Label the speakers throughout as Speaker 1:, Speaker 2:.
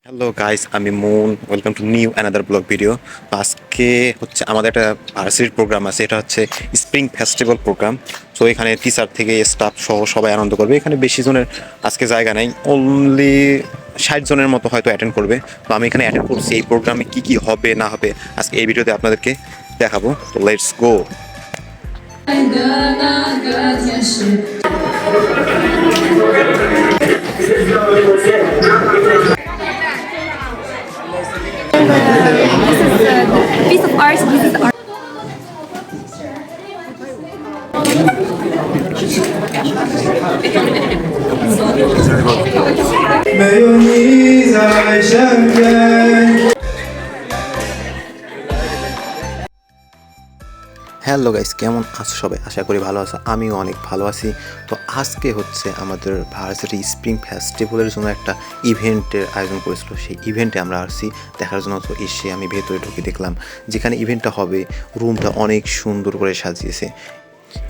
Speaker 1: Hello guys, আমি moon. Welcome to new another blog video. তো আজকে হচ্ছে আমাদের একটা ভার্সিটির প্রোগ্রাম আছে। এটা হচ্ছে স্প্রিং ফেস্টিভ্যাল প্রোগ্রাম। সো এখানে টিচার থেকে স্টাফ সহ সবাই আনন্দ করবে। এখানে বেশি জনের আজকে জায়গা নেই, অনলি 60 জনের মতো হয়তো অ্যাটেন্ড করবে। তো আমি এখানে অ্যাটেন্ড করছি। এই প্রোগ্রামে কী কী হবে না হবে আজকে এই ভিডিওতে আপনাদেরকে দেখাবো। তো let's go.
Speaker 2: This is a piece of art. This is art.
Speaker 1: Hello guys, কেমন আছো সবাই? আশা করি ভালো আছো। আমিও অনেক ভালো আছি। তো আজকে হচ্ছে আমাদের ভার্সিটি স্প্রিং ফেস্টিভ্যালের জন্য একটা ইভেন্টের আয়োজন করেছিল। সেই ইভেন্টে আমরা আসছি দেখার জন্য। তো এসে আমি ভেতরে ঢুকে দেখলাম যেখানে ইভেন্টটা হবে, রুমটা অনেক সুন্দর করে সাজিয়েছে।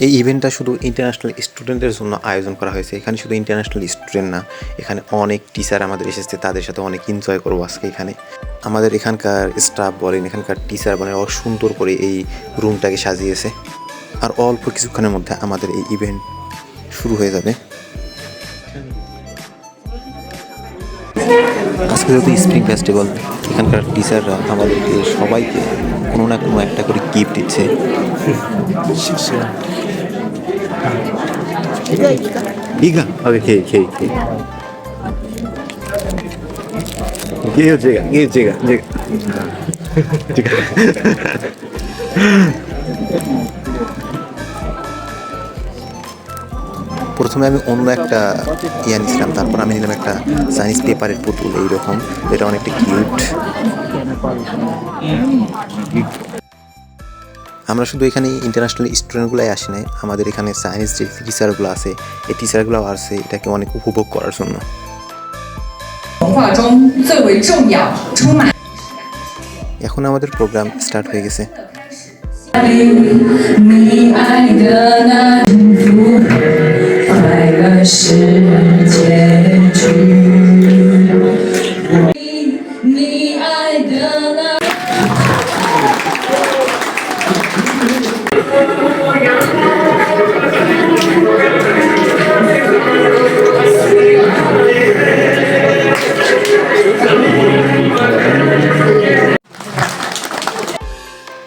Speaker 1: এই ইভেন্টটা শুধু ইন্টারন্যাশনাল স্টুডেন্টদের জন্য আয়োজন করা হয়েছে। এখানে শুধু ইন্টারন্যাশনাল স্টুডেন্ট না, এখানে অনেক টিচার আমাদের এসেছে, তাদের সাথে অনেক এনজয় করবো আজকে এখানে। আমাদের এখানকার স্টাফ বলেন, এখানকার টিচার বলেন, সুন্দর করে এই রুমটাকে সাজিয়েছে। আর অল্প কিছুক্ষণের মধ্যে আমাদের এই ইভেন্ট শুরু হয়ে যাবে। আজকে যেহেতু স্প্রিং ফেস্টিভ্যাল, এখানকার টিচাররা আমাদেরকে সবাইকে কোনো না কোনো একটা করে গিফট দিচ্ছে। 이가 오케이 오케이 오케이 이게요 제가 প্রথমে আমি অন্য একটা নিয়েছিলাম, তারপর আমি নিলাম একটা চাইনিজ পেপারের পুতুল এইরকম। এটা অনেকটা কিউট। আমরা শুধু এখানে ইন্টারন্যাশনাল স্টুডেন্টগুলোই আসি নাই, আমাদের এখানে চাইনিজ যে টিচারগুলো আছে, এই টিচারগুলোও আসছে এটাকে অনেক উপভোগ করার জন্য। এখন আমাদের প্রোগ্রাম স্টার্ট হয়ে গেছে।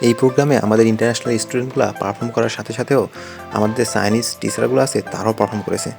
Speaker 1: এই প্রোগ্রামে আমাদের ইন্টারন্যাশনাল স্টুডেন্টগুলো পারফর্ম করার সাথে সাথেও আমাদের চাইনিজ টিচারগুলো আছে, তারাও পারফর্ম করেছে।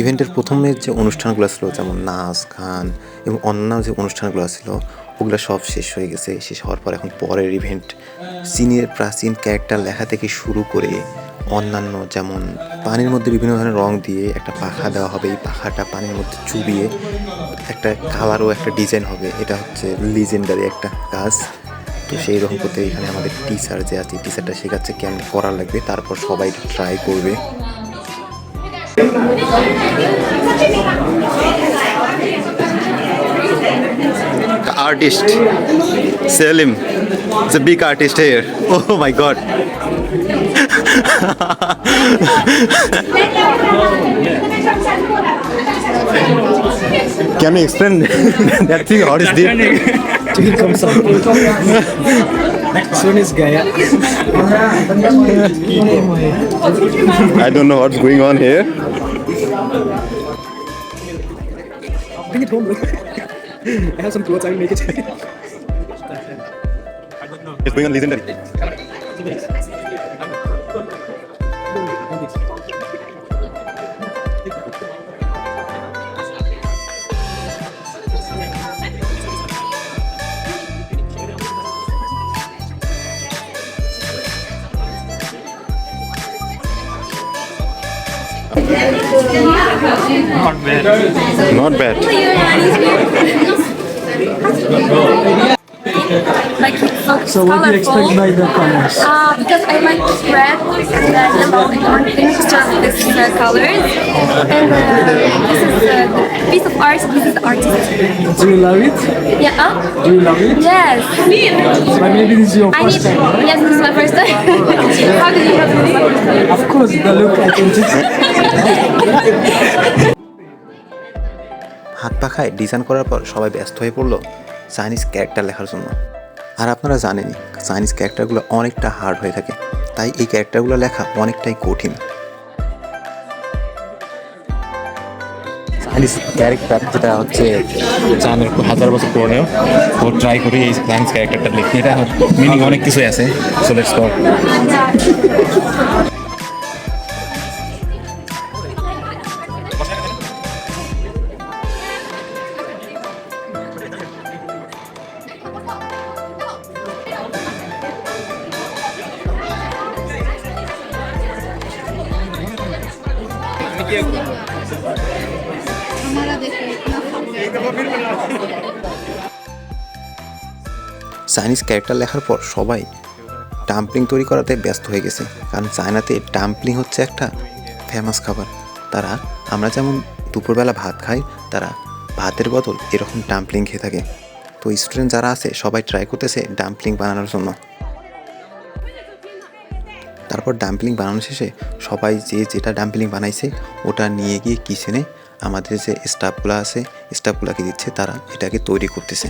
Speaker 1: ইভেন্টের প্রথমের যে অনুষ্ঠানগুলো ছিল, যেমন নাচ গান এবং অন্যান্য যে অনুষ্ঠানগুলো ছিল, ওগুলো সব শেষ হয়ে গেছে। শেষ হওয়ার পর এখন পরের ইভেন্ট, চীনের প্রাচীন ক্যারেক্টার লেখা থেকে শুরু করে অন্যান্য, যেমন পানির মধ্যে বিভিন্ন ধরনের রং দিয়ে একটা পাখা দেওয়া হবে। এই পাখাটা পানির মধ্যে চুবিয়ে একটা কালারও একটা ডিজাইন হবে। এটা হচ্ছে লিজেন্ডারি একটা কাজ। তো সেই রকম করতে এখানে আমাদের টিচার যে আছে, টিচারটা শেখাচ্ছে কেমন করা লাগবে, তারপর সবাই ট্রাই করবে। Artist Selim, it's a big artist here. Oh my god. Can you explain that thing? How is it?
Speaker 3: Chinese guy.
Speaker 1: I don't know what's going on here.
Speaker 3: Bring it home, bro. I have some clothes. I will make it.
Speaker 1: It's going on legendary. Not bad.
Speaker 2: Like
Speaker 3: So what do you expect by the colors?
Speaker 2: because I like red and then about the mixture of these colors. And this is the piece of art. This is the artist.
Speaker 3: Do you love it?
Speaker 2: Yeah.
Speaker 3: Do you love it?
Speaker 2: Yes.
Speaker 3: But maybe this is your
Speaker 2: I
Speaker 3: first
Speaker 2: need.
Speaker 3: time.
Speaker 2: Yes, this is my first time. How did you know this is my first time?
Speaker 3: Of course, the look I can just.
Speaker 1: হাত পাখায় design করার পর সবাই ব্যস্ত হয়ে পড়লো Chinese character লেখার জন্য। আর আপনারা জানেনই চাইনিজ ক্যারেক্টারগুলো অনেকটা হার্ড হয়ে থাকে, তাই এই ক্যারেক্টারগুলো লেখা অনেকটাই কঠিন।
Speaker 4: চাইনিজ ক্যারেক্টার যেটা হচ্ছে চায়নার 1000 বছর পুরনো, ও ট্রাই করি এই চাইনিজ ক্যারেক্টারটা লিখতে। এটা মিনিং অনেক কিছুই আছে। So let's go.
Speaker 1: Chinese character লেখার পর সবাই ডাম্পলিং তৈরি করাতে ব্যস্ত হয়ে গেছে, কারণ চায়নাতে ডাম্পলিং হচ্ছে একটা ফেমাস খাবার। আমরা যেমন দুপুরবেলা ভাত খাই, তারা ভাতের বদল এরকম ডাম্পলিং খেয়ে থাকে। তো স্টুডেন্ট যারা আছে সবাই ট্রাই করতেছে ডাম্পলিং বানানোর জন্য। তারপর ডাম্পলিং বানানো শেষে সবাই যে যেটা ডাম্পলিং বানাইছে ওটা নিয়ে গিয়ে কিচেনে আমাদের যে স্টাফগুলো আছে স্টাফগুলোকে দিচ্ছে, তারা এটাকে তৈরি করতেছে।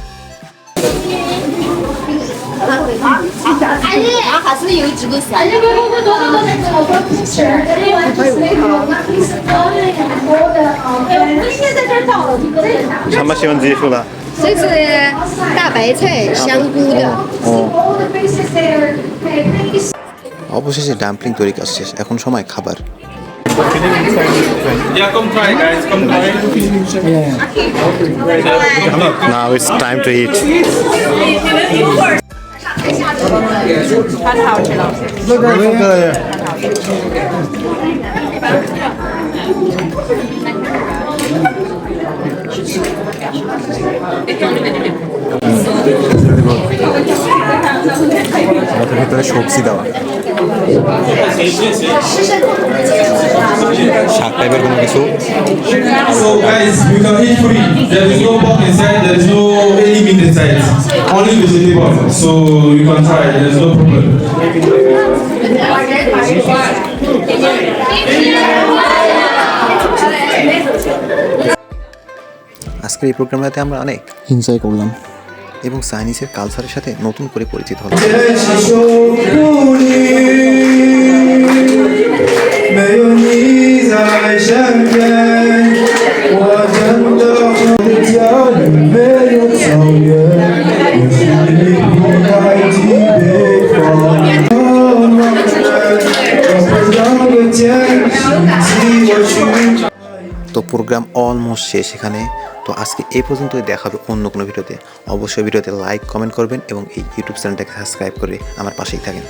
Speaker 5: 还是有几个小。
Speaker 1: 什么喜欢结束了？
Speaker 5: 这是大白菜，香菇的。
Speaker 1: অবশেষে ডাম্পলিং তৈরি কাজ শেষ, এখন সময় খাবার।
Speaker 6: Yeah, come try, guys. Come try.
Speaker 1: Now it's time to eat.
Speaker 4: আমাদের ভিতরে সবজি দেওয়া, শাক টাইপের কোনো কিছু।
Speaker 6: So, guys, you can eat free. There is no pork inside. There is no any meat inside. Only vegetable. So you can try. There is no problem.
Speaker 1: আজকের এই প্রোগ্রামটাতে আমরা অনেক এনজয় করলাম এবং চাইনিজের কালচারের সাথে নতুন করে পরিচিত হলাম।
Speaker 6: 没有你在身边，我真的很焦虑。没有草原，我是你不开的北方。我会让我坚信我去。
Speaker 1: তো প্রোগ্রাম অলমোস্ট শেষ এখানে। তো আজকে এই পর্যন্তই, দেখা হবে অন্য কোনো ভিডিওতে। অবশ্যই ভিডিওতে লাইক কমেন্ট করবেন এবং এই ইউটিউব চ্যানেলটাকে সাবস্ক্রাইব করে আমার পাশেই থাকেন।